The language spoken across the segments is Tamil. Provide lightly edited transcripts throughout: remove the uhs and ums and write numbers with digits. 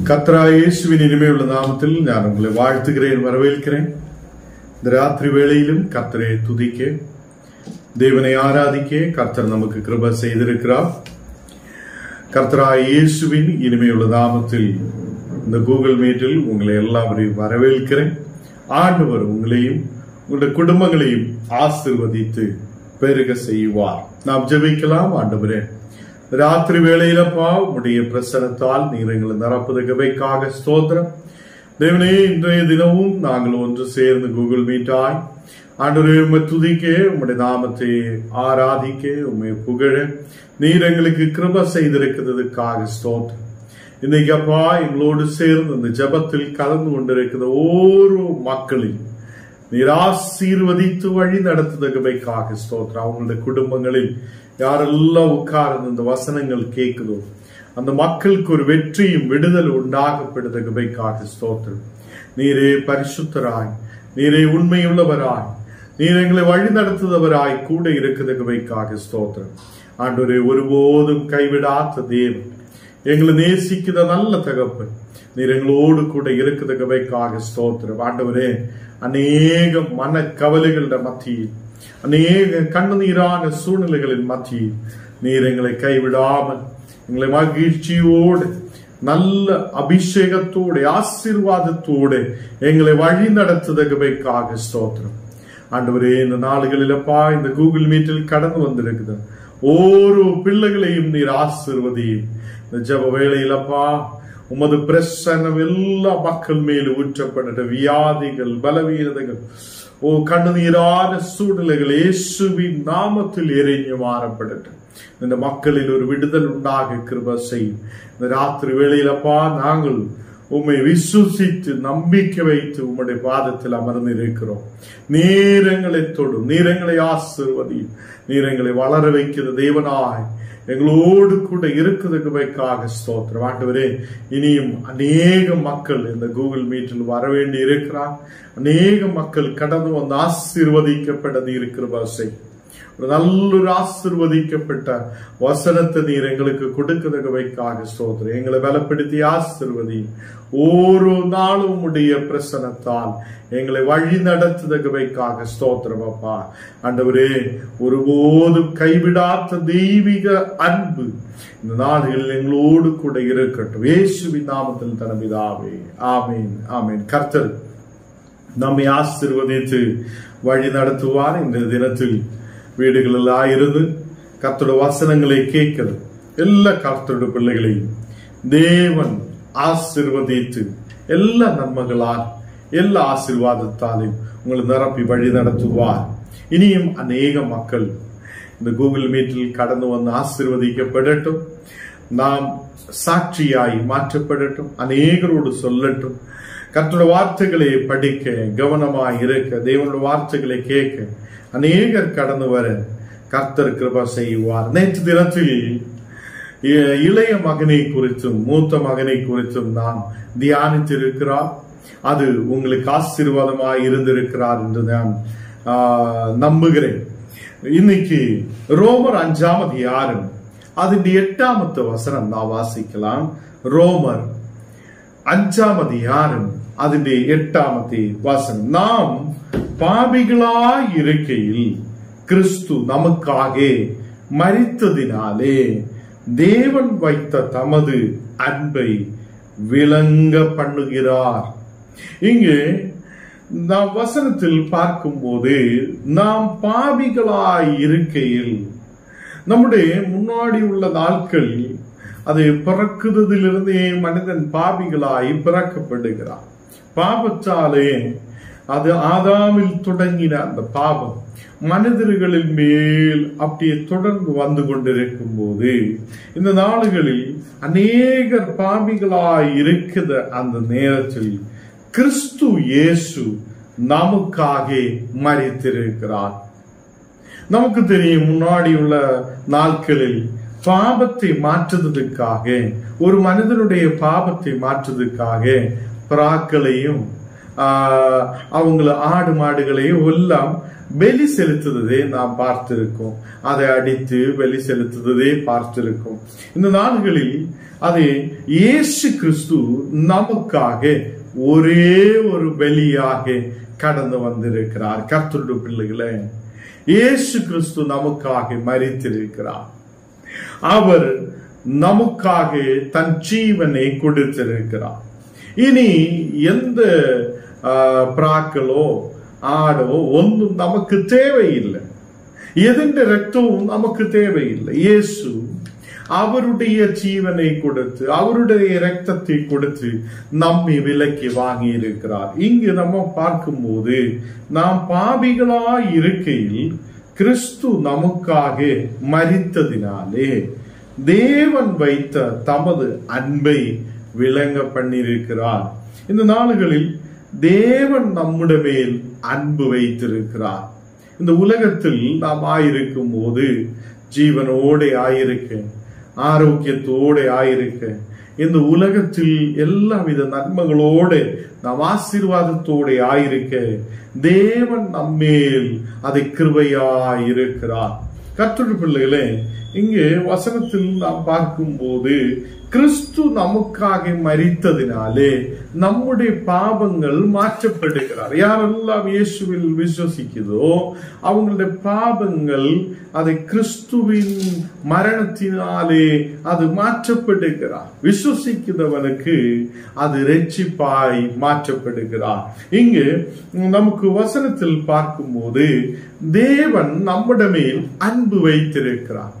கர்த்தராகிய இயேசுவின் இனிமையுள்ள நாமத்தில் நான் உங்களை வாழ்த்துகிறேன், வரவேற்கிறேன். இந்த ராத்திரி வேளையிலும் கர்த்தரை துதிக்க, தேவனை ஆராதிக்க கர்த்தர் நமக்கு கிருபை செய்திருக்கிறார். கர்த்தராகிய இயேசுவின் இனிமையுள்ள நாமத்தில் இந்த கூகுள் மீட்டில் உங்களை எல்லாரையும் வரவேற்கிறேன். ஆண்டவர் உங்களையும் உங்களுடைய குடும்பங்களையும் ஆசீர்வதித்து பெருக செய்வார். நாம் ஜெபிக்கலாம். ஆண்டவரே, ராத்திரி வேளையிலப்பா உடைய பிரசனத்தால் நீர் எங்களை நிரப்புதற்காக ஸ்தோத்திரம். தேவனே, இன்றைய தினமும் நாங்கள் ஒன்று சேர்ந்து கூகுள் மீட்டாய் ஆண்டவரே உம்மை துதிக்க, உம்முடைய நாமத்தை ஆராதிக்க, உம்மை புகழ நீர் எங்களுக்கு கிருபை செய்திருக்கிறதுக்காக ஸ்தோத்திரம். இன்னைக்கு அப்பா எங்களோடு சேர்ந்து இந்த ஜெபத்தில் கலந்து கொண்டிருக்கிற ஒவ்வொரு மக்களையும் நீர் ஆசீர்வதித்து வழி நடத்துதற்காக ஸ்தோத்திரம். அவங்களுடைய குடும்பங்களில் யாரெல்லாம் உட்கார்ந்து இந்த வசனங்கள் கேட்குதோ அந்த மக்களுக்கு ஒரு வெற்றியும் விடுதல் உண்டாகப்படுவதற்காக ஸ்தோத்திரம். நீரே பரிசுத்தராய், நீரே உண்மையுள்ளவராய், நீர் எங்களை வழி நடத்துதவராய் கூட இருக்கிறதுக்காக ஸ்தோத்திரம். ஆண்டவரே, ஒருபோதும் கைவிடாத தேவன், எங்களை நேசிக்கிற நல்ல தகப்பன், நீர் எங்களோடு கூட இருக்கிறதுக்காக ஸ்தோத்திரம். ஆண்டவரே, அநேக மன கவலைகள மத்தியில், அநேக கண்ணீரான சூழ்நிலைகளின் மத்தியில் நீர் எங்களை கைவிடாமல் எங்களை மகிழ்ச்சியோடு நல்ல அபிஷேகத்தோடு ஆசீர்வாதத்தோடு எங்களை வழி நடத்துதற்காக ஸ்தோத்திரம். ஆண்டவரே, இந்த நாளுகளிலப்பா இந்த கூகுள் மீட்டில் கடந்து வந்திருக்குது ஒவ்வொரு பிள்ளைகளையும் நீர் ஆசீர்வதியும். இந்த ஜெப வேளையிலப்பா உமது பிரசன்னம் எல்லா மக்கள் மேல் ஊற்றப்பட்ட வியாதிகள், பலவீனங்கள், கண்ணீரான சூழ்நிலைகள் இயேசுவின் நாமத்தில் எரிஞ்சு மாறப்படட்டும். இந்த மக்களில் ஒரு விடுதல் உண்டாக கிருபை செய்யும். இந்த ராத்திரி வேளையிலப்பா நாங்கள் உம்மை விசுவசித்து நம்பிக்கை வைத்து உம்முடைய பாதத்தில் அமர்ந்து இருக்கிறோம். நீர் எங்களை தொடும், நீர் எங்களை ஆசீர்வதியும், நீர் எங்களை வளர வைக்கிற தேவனாய் எங்களோடு கூட இருக்கிறதுக்காக ஸ்தோத்திரம். ஆண்டவரே, இனியும் அநேக மக்கள் இந்த கூகுள் மீட்டில் வர வேண்டி இருக்கிறார். அநேக மக்கள் கடந்து வந்து ஆசீர்வதிக்கப்பட்டது இருக்கிற வசை ஒரு நல்ல ஆசீர்வதிக்கப்பட்ட வசனத்தை நீர் எங்களுக்கு கொடுக்கிறதுக்காக ஸ்தோத்திரம். எங்களை பலப்படுத்தி ஆசீர்வதி. ஒரு நாளும் உடைய பிரசனத்தால் எங்களை வழி நடத்துதற்காக ஸ்தோத்திரம். அப்பா ஆண்டவரே, ஒருபோதும் கைவிடாத தெய்வீக அன்பு இந்த நாடுகளில் எங்களோடு கூட இருக்கட்டும். இயேசுவின் நாமத்தில் தனபிதாவே, ஆமீன், ஆமீன். கர்த்தர் நம்மை ஆசீர்வதித்து வழி நடத்துவார். இந்த தினத்தில் வீடுகளெல்லாம் இருந்து கர்த்தருடைய வசனங்களை கேட்கிறது எல்லா கர்த்தருடைய பிள்ளைகளையும் தேவன் ஆசீர்வதித்து எல்லா நன்மைகளால் எல்லா ஆசீர்வாதத்தாலையும் உங்களை நிரப்பி வழி நடத்துவார். இனியும் அநேக மக்கள் இந்த கூகுள் மீட்டில் கடந்து வந்து ஆசீர்வதிக்கப்படட்டும். நாம் சாட்சியாய் மாற்றப்படட்டும். அநேகரோடு சொல்லட்டும். கர்த்தருடைய வார்த்தைகளை படிக்க கவனமாய் இருக்க, தேவனுடைய வார்த்தைகளை கேட்க அநேகர் கடந்து வர கர்த்தர் கிருபை செய்வார். நேற்று தினத்தில் இளைய மகனை குறித்தும் மூத்த மகனை குறித்தும் நாம் தியானித்திருக்கிறார். அது உங்களுக்கு ஆசீர்வாதமாய் இருந்திருக்கிறார் என்று நான் நம்புகிறேன். இன்னைக்கு ரோமர் 5ஆம் அதிகாரம் அதன் 8ஆம் வசனம் நான் வாசிக்கலாம். ரோமர் 5ஆம் அதிகாரம் அதன் 8ஆம் வசனம். நாம் பாவிகளாய் இருக்கையில் கிறிஸ்து நமக்காக மரித்ததினாலே தேவன் வைத்த தமது அன்பை விளங்க பண்ணுகிறார். இங்கு நாம் வசனத்தில் பார்க்கும்போது நாம் பாவிகளாய் இருக்கையில், நம்முடைய முன்னாடி உள்ள நாட்கள் அது பிறக்குதிலிருந்தே மனிதன் பாவிகளாய் பிறக்கப்படுகிறார். பாவத்தாலே அது ஆதாமில் தொடங்கின அந்த பாவம் மனிதர்களின் மேல் அப்படியே தொடர்ந்து வந்து கொண்டிருக்கும் போது இந்த நாடுகளில் அநேகர் பாவிகளாய் இருக்கிற அந்த நேரத்தில் கிறிஸ்து இயேசு நமக்காக மரித்திருக்கிறார். நமக்கு தெரியும், முன்னாடி உள்ள நாட்களில் பாவத்தை மாற்றுவதற்காக, ஒரு மனிதனுடைய பாவத்தை மாற்றுவதற்காக பிராக்களையும் அவங்கள ஆடு மாடுகளையும் எல்லாம் பலி செலுத்துவதே நாம் பார்த்திருக்கோம். அதை அடித்து பலி செலுத்துவதே பார்த்திருக்கோம். இந்த நாள்களில் அதை இயேசு கிறிஸ்து நமக்காக ஒரே ஒரு பலியாக கடந்து வந்திருக்கிறார். கர்த்தருடைய பிள்ளைகளே, இயேசு கிறிஸ்து நமக்காக மரித்திருக்கிறார். அவர் நமக்காக தன் ஜீவனை கொடுத்திருக்கிறார். இனி எந்த பிராக்களோ ஆடோ ஒன்றும் நமக்கு தேவையில்லை. எதிന്റെ ரத்தமும் நமக்கு தேவையில்லை. இயேசு அவருடைய ஜீவனை கொடுத்து, அவருடைய இரத்தத்தை கொடுத்து நம்மை விலக்கி வாங்கி இருக்கிறார். இங்கு நம்ம பார்க்கும்போது, நாம் பாவிகளாய் இருக்கையில் கிறிஸ்து நமக்காக மரித்ததினாலே தேவன் வைத்த தமது அன்பை விளங்க பண்ணியிருக்கிறார். இந்த நாளுகளில் தேவன் நம்முடைய மேல் அன்பு வைத்திருக்கிறார். இந்த உலகத்தில் நாம் ஆயிருக்கும் போது ஜீவனோடு ஆயிருக்க, ஆரோக்கியத்தோடு ஆயிருக்க, இந்த உலகத்தில் எல்லாவித நன்மைகளோடு நாம் ஆசீர்வாதத்தோடு ஆயிருக்க தேவன் நம்மேல் அதை கிருபையாயிருக்கிறார். கர்த்தருடைய பிள்ளைகளே, இங்கே வசனத்தில் நாம் பார்க்கும் போது கிறிஸ்து நமக்காக மரித்ததினாலே நம்முடைய பாவங்கள் மாற்றப்படுகிறார். யாரெல்லாம் இயேசுவில் விசுவசிக்குதோ அவங்களுடைய பாவங்கள் அதை கிறிஸ்துவின் மரணத்தினாலே அது மாற்றப்படுகிறார். விசுவசிக்கிறவனுக்கு அது இரட்சிப்பாய் மாற்றப்படுகிறார். இங்கு நமக்கு வசனத்தில் பார்க்கும்போது தேவன் நம்முடைய மேல் அன்பு வைத்திருக்கிறார்.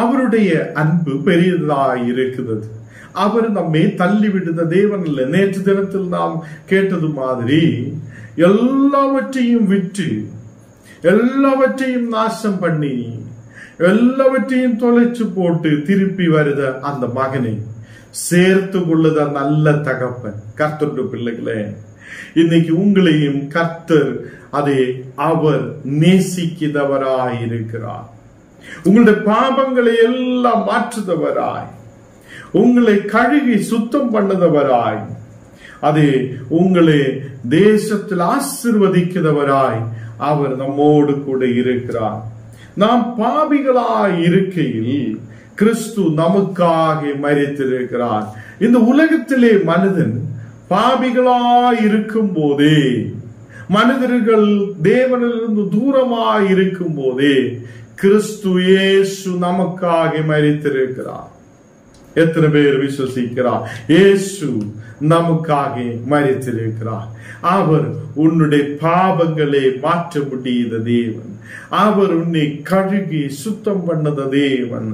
அவருடைய அன்பு பெரியதாய் இருக்கிறது. அவர் நம்மை தள்ளிவிடுத தேவன் அல்ல. நேற்று தினத்தில் நாம் கேட்டது மாதிரி எல்லாவற்றையும் விற்று, எல்லாவற்றையும் நாசம் பண்ணி, எல்லாவற்றையும் தொலைச்சு போட்டு திருப்பி வருத அந்த மகனை சேர்த்து கொள்ளுத நல்ல தகப்பன். கர்த்தருடைய பிள்ளைகளே, இன்னைக்கு உங்களையும் கர்த்தர் அதை அவர் நேசிக்கிறவராய் இருக்கிறார். உங்களுடைய பாவங்களை எல்லாம் மாற்றுதவராய், உங்களை கழுகி சுத்தம் பண்ணதவராய், அது உங்களை தேசத்தில் ஆசீர்வதிக்கிறவராய் அவர் நம்மோடு கூட இருக்கிறார். நாம் பாவிகளாய் இருக்கையில் கிறிஸ்து நமக்காக மரித்திருக்கிறார். இந்த உலகத்திலே மனிதன் பாவிகளாய் இருக்கும் போதே, மனிதர்கள் தேவனிலிருந்து தூரமாய் இருக்கும் போதே கிறிஸ்து இயேசு நமக்காக மரித்திருக்கிறார். எத்தனை பேர் விசுவசிக்கிறார்? இயேசு நமக்காக மரித்திருக்கிறார். அவர் உன்னுடைய பாவங்களை மாற்ற முடியாத தேவன். அவர் உன்னை கழுகி சுத்தம் பண்ணத தேவன்.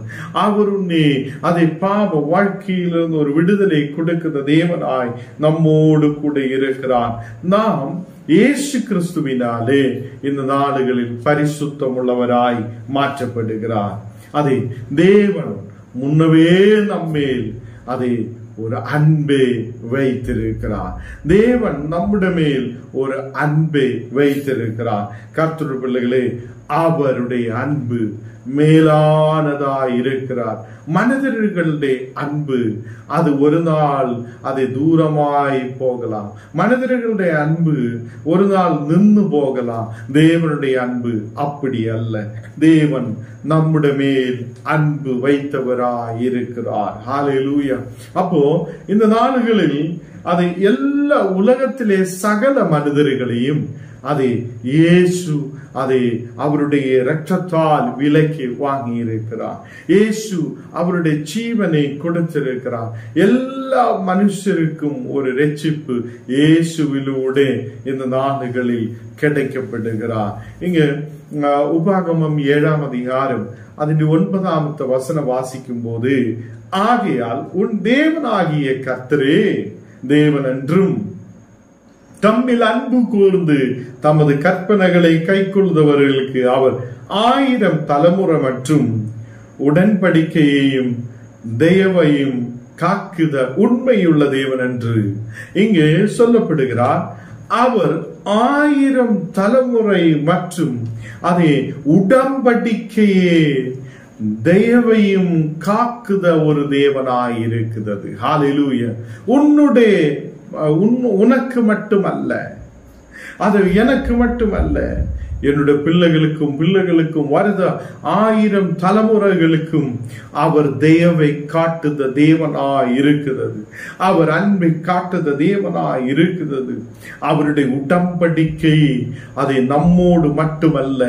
அவர் உன்னை அதை பாவ வாழ்க்கையிலிருந்து ஒரு விடுதலை கொடுக்கிற தேவனாய் நம்மோடு கூட இருக்கிறார். நாம் இயேசு கிறிஸ்துவினாலே இந்த நாடுகளில் பரிசுத்தம் உள்ளவராய் மாற்றப்படுகிறார். அதை தேவன் முன்னவே நம்மேல் அதை ஒரு அன்பை வைத்திருக்கிறார். தேவன் நம்முடைய மேல் ஒரு அன்பை வைத்திருக்கிறார். கர்த்தருடைய பிள்ளைகளே, அவருடைய அன்பு மேலானதாய் இருக்கிறார். மனிதர்களுடைய அன்பு அது ஒரு நாள் அது தூரமாய் போகலாம். மனிதர்களுடைய அன்பு ஒரு நாள் நின்று போகலாம். தேவனுடைய அன்பு அப்படி அல்ல. தேவன் நம்முடைய மேல் அன்பு வைத்தவராய் இருக்கிறார். ஹல்லேலூயா. அப்போ இந்த நாள்களில் அதை எல்லா உலகத்திலே சகல மனிதர்களையும் அதை இயேசு அதை அவருடைய இரத்தத்தால் விலைக்கு வாங்கி இருக்கிறார். இயேசு அவருடைய ஜீவனை கொடுத்திருக்கிறார். எல்லா மனுஷருக்கும் ஒரு இரட்சிப்பு இயேசுவிலூடே இந்த நாடுகளில் கிடைக்கப்படுகிறார். இங்க உபாகமம் 7ஆம் அதிகாரம் அதன் 9ஆம் வசனம் வாசிக்கும் போது, ஆகையால் உன் தேவனாகிய கர்த்தரே தேவன் என்றும் தம்மில் அன்பு கூர்ந்து தமது கற்பனைகளை கைக்கொள்ளுதவர்களுக்கு அவர் 1000 தலைமுறை மற்றும் உடன்படிக்கையையும் தயவையும் காக்குத உண்மையுள்ள தேவன் என்று இங்கே சொல்லப்படுகிறார். அவர் 1000 தலைமுறை மற்றும் அதை உடன்படிக்கையே தயவையும் காக்குத ஒரு தேவனாய் இருக்கிறது. ஹல்லேலூயா. உனக்கு மட்டுமல்ல, அது எனக்கு மட்டுமல்ல, என்னுடைய பிள்ளைகளுக்கும் வருத 1000 தலைமுறைகளுக்கும் அவர் தயவை காட்டுத தேவனாய் இருக்கிறது. அவர் அன்பை காட்டுத தேவனாய் இருக்கிறது. அவருடைய உடன்படிக்கை அதை நம்மோடு மட்டுமல்ல,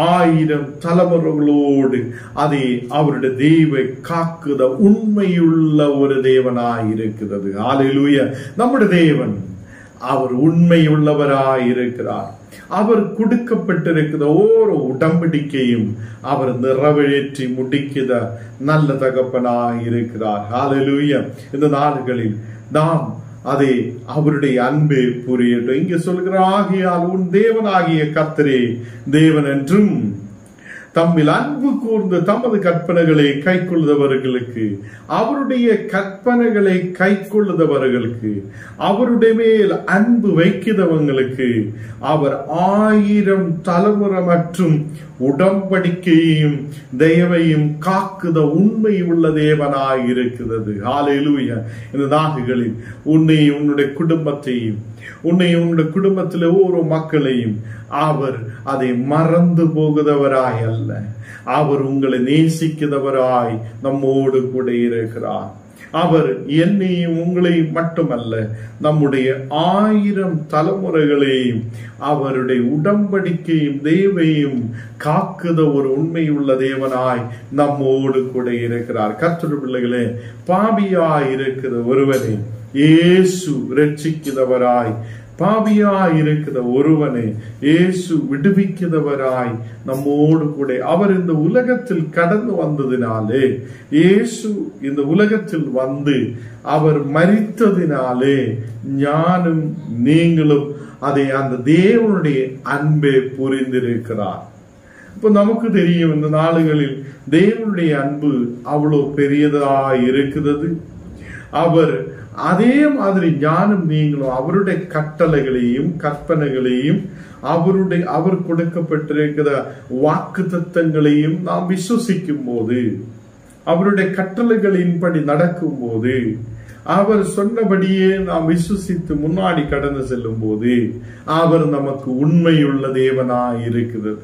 1000 தலைமுறைகளோடு அதை அவருடைய தெய்வை காக்குத உண்மையுள்ள ஒரு தேவனாய் இருக்கிறது. ஹல்லேலூயா. நம்முடைய தேவன் அவர் உண்மையுள்ளவராய் இருக்கிறார். அவர் கொடுக்கப்பட்டிருக்கிற ஒரு உடன்படிக்கையும் அவர் நிறைவேற்றி முடிக்கிற நல்ல தகப்பனாய் இருக்கிறார். ஹல்லேலூயா. இந்த நாடுகளில் நாம் அதை அவருடைய அன்பே புரியட்டும். இங்க சொல்கிற ஆகியால் உன் தேவனாகிய கர்த்தரே தேவன் என்றும் தம்மில் அன்பு கூர்ந்து தமது கற்பனைகளை கைக்கொள்ளுதவர்களுக்கு, அவருடைய கற்பனைகளை கைக்கொள்ளுதவர்களுக்கு, அவருடைய மேல் அன்பு வைக்கிறவங்களுக்கு அவர் 1000 தலைமுறை மற்றும் உடன்படிக்கையையும் தயவையும் காக்குத உண்மை உள்ள தேவனாய் இருக்கிறது. ஹல்லேலூயா. இந்த நாடுகளில் உன்னையும் உன்னுடைய குடும்பத்தையும் உன்னுடைய குடும்பத்தில் ஒரு மக்களையும் அவர் அதை மறந்து போகுதவராய் அல்ல, அவர் உங்களை நேசிக்கிறவராய் நம்மோடு கூட இருக்கிறார். அவர் என்னையும் உங்களையும் மட்டுமல்ல, நம்முடைய 1000 தலைமுறைகளையும் அவருடைய உடன்படிக்கையும் தேவையும் காக்குத ஒரு உண்மையுள்ள தேவனாய் நம்மோடு கூட இருக்கிறார். கர்த்தருடைய பிள்ளைகளே, பாவியாய் இருக்கிற ஒருவனை இயேசு ரட்சிக்கிறவராய், பாவியாய் இருக்கிற ஒருவனை இயேசு விடுவிக்கிறவராய் நம்மோடு கூட அவர் இந்த உலகத்தில் கடந்து வந்ததினாலே, இயேசு இந்த உலகத்தில் வந்து அவர் மரித்ததினாலே ஞானும் நீங்களும் அதை அந்த தேவனுடைய அன்பை புரிந்திருக்கிறார். இப்ப நமக்கு தெரியும், இந்த நாளுகளில் தேவனுடைய அன்பு அவ்வளவு பெரியதாய் இருக்கிறது. அவர் அதே மாதிரி ஞானம் நீங்களும் அவருடைய கட்டளைகளையும் கற்பனைகளையும் அவர் கொடுக்கப்பட்டிருக்கிற வாக்கு தத்தங்களையும் நாம் விசுவசிக்கும் போது, அவருடைய கட்டளைகளின்படி நடக்கும் போது, அவர் சொன்னபடியே நாம் விசுவசித்து முன்னாடி கடந்து செல்லும் போது அவர் நமக்கு உண்மையுள்ள தேவனாய் இருக்கிறது.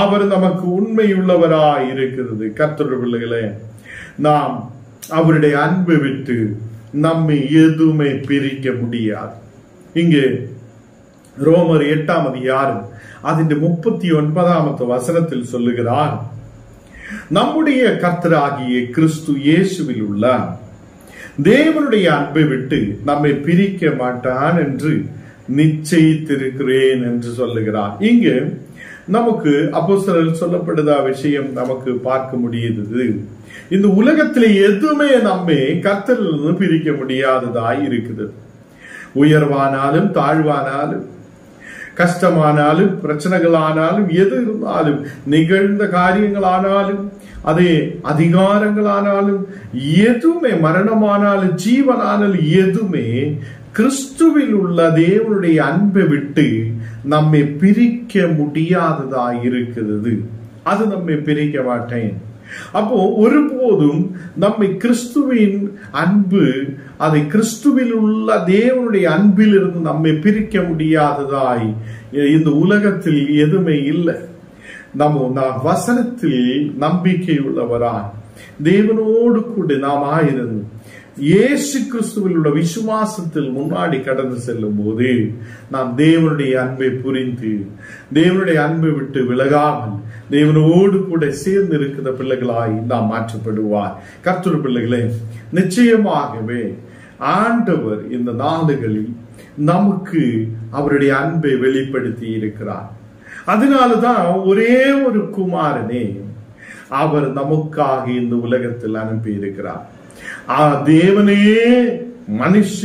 அவர் நமக்கு உண்மையுள்ளவராய் இருக்கிறது. கர்த்தருடைய பிள்ளைகளே, நாம் அவருடைய அன்பை விட்டு நம்மை எதுவுமே பிரிக்க முடியாது. இங்கே ரோமர் 8ஆம் அதிகாரம் അതിന്റെ 39ാമത്തെ வசனத்தில் சொல்லுகிறார், நம்முடைய கர்த்தராகிய கிறிஸ்து இயேசுவில் உள்ள தேவனுடைய அன்பை விட்டு நம்மை பிரிக்க மாட்டான் என்று நிச்சயித்திருக்கிறேன் என்று சொல்லுகிறார். இங்கு நமக்கு அப்போஸ்தலர் சொல்லப்படுத விஷயம் நமக்கு பார்க்க முடியுது. இந்த உலகத்திலே எதுவுமே நம்மை கர்த்தரிலிருந்து பிரிக்க முடியாததாய் இருக்குது. உயர்வானாலும் தாழ்வானாலும், கஷ்டமானாலும் பிரச்சனைகளானாலும், எது இருந்தாலும், நிகழ்ந்த காரியங்களானாலும், அதே அதிகாரங்களானாலும், எதுவுமே மரணமானாலும் ஜீவனானாலும் எதுவுமே கிறிஸ்துவில் உள்ள தேவனுடைய அன்பை விட்டு நம்மை பிரிக்க முடியாததாய் இருக்கிறது. அது நம்மை பிரிக்க மாட்டேன். அப்போ ஒருபோதும் நம்மை கிறிஸ்துவின் அன்பு, அதை கிறிஸ்துவில் உள்ள தேவனுடைய அன்பில் இருந்து நம்மை பிரிக்க முடியாததாய் இந்த உலகத்தில் எதுவுமே இல்லை. நம்ம வசனத்தில் நம்பிக்கை உள்ளவராய் தேவனோடு கூட நாம் ஆயிருந்து இயேசு கிறிஸ்துவில் உள்ள விசுவாசத்தில் முன்னாடி கடந்து செல்லும் போது நாம் தேவனுடைய அன்பை புரிந்து, தேவனுடைய அன்பை விட்டு விலகாமல் தேவனோடு கூட சேர்ந்து இருக்கிற பிள்ளைகளாய் நாம் மாற்றப்படுவார். கர்த்தருடைய பிள்ளைகளே, நிச்சயமாகவே ஆண்டவர் இந்த நாளுகளில் நமக்கு அவருடைய அன்பை வெளிப்படுத்தி இருக்கிறார். அதனாலதான் ஒரே ஒரு குமாரனே அவர் நமக்காக இந்த உலகத்தில் அனுப்பி இருக்கிறார். தேவனே மனுஷ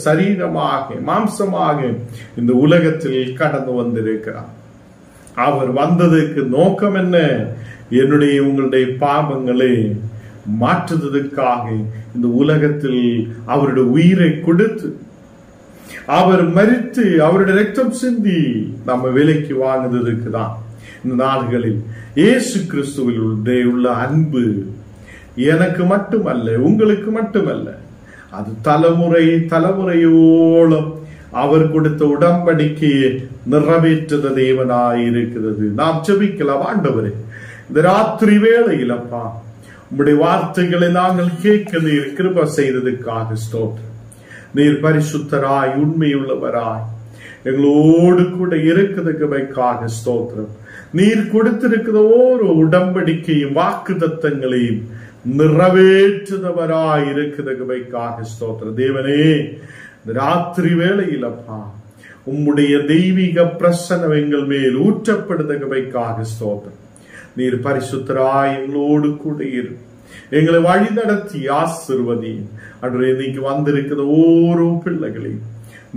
சரீரமாக மாம்சமாக இந்த உலகத்தில் கடந்து வந்திருக்கிறார். அவர் வந்ததற்கு நோக்கம் என்ன? என்னுடைய உங்களுடைய பாவங்களை மாற்றுவதற்காக இந்த உலகத்தில் அவருடைய உயிரை கொடுத்து, அவர் மரித்து, அவருடைய ரத்தம் சிந்தி நம்ம விலைக்கு வாங்குவதற்கு தான். இந்த நாடுகளில் இயேசு கிறிஸ்துவில் உள்ள அன்பு எனக்கு மட்டுமல்ல, உங்களுக்கு மட்டுமல்ல, அது தலைமுறையோളം அவர் கொடுத்த உடன்படிக்கையை நிறைவேற்ற தேவனாய் இருக்கிறது. நாம் ஜெபிக்கலாம். ஆண்டவரே, இந்த ராத்திரி வேளையில் அப்பா உம்முடைய வார்த்தைகளை நாங்கள் கேட்க நீர் கிருபை செய்ததுக்காக ஸ்தோத்திரம். நீர் பரிசுத்தராய் உண்மையுள்ளவராய் எங்களோடு கூட இருக்கிறதுக்காக ஸ்தோத்திரம். நீர் கொடுத்திருக்கிற ஒரு உடன்படிக்கையும் வாக்கு தத்தங்களையும் நிறைவேற்றுதவராய் இருக்கிறதுக்காக ஸ்தோத்திரம். தேவனே, ராத்திரி வேளையில் அப்பா உம்முடைய தெய்வீக பிரசன்னம் எங்கள் மேல் ஊற்றப்படுதவைக்காக ஸ்தோத்திரம். நீர் பரிசுத்தராய் எங்களோடு கூட இரு, எங்களை வழி நடத்தி ஆசீர்வதி. அன்றைய இன்னைக்கு வந்திருக்கிற ஓரோ பிள்ளைகளையும்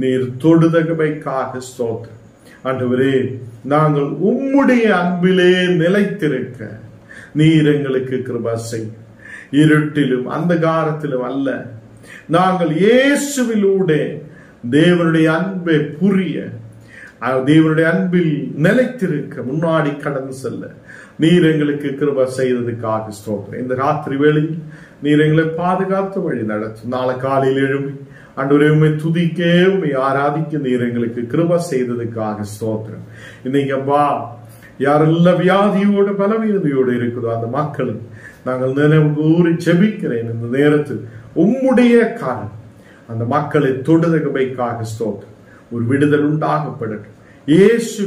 நீர் தொடுதவைக்காக ஸ்தோத்திரம். ஆண்டவரே, நாங்கள் உம்முடைய அன்பிலே நிலைத்திருக்க நீர் எங்களுக்கு கிருபை செய். இருட்டிலும் அந்தகாரத்திலும் அல்ல, நாங்கள் இயேசுவிலூடே தேவனுடைய அன்பை புரிய, தேவனுடைய அன்பில் நிலைத்திருக்க முன்னாடி கடந்து செல்ல நீர் எங்களுக்கு கிருபை செய்ததுக்காக ஸ்தோத்திரம். இந்த ராத்திரி வேளையில் நீர் எங்களை பாதுகாத்து வழி நடத்தும். நாளை காலையில் எழும்பி ஆண்டவரே உம்மை துதிக்க, உம்மை ஆராதிக்க நீர் எங்களுக்கு கிருபை செய்ததுக்காக ஸ்தோத்திரம். இன்னைக்கு அப்பா யாரெல்லாம் வியாதியோட பலவீனதையோடு இருக்குதோ அந்த மக்களுக்கு நாங்கள் நினைவு கூறி ஜெபிக்கிறேன். இந்த நேரத்தில் உம்முடைய காலம் அந்த மக்களை தொடுதவைக்காக ஸ்தோத்திரம். ஒரு விடுதல் உண்டாகப்படட்டும். இயேசு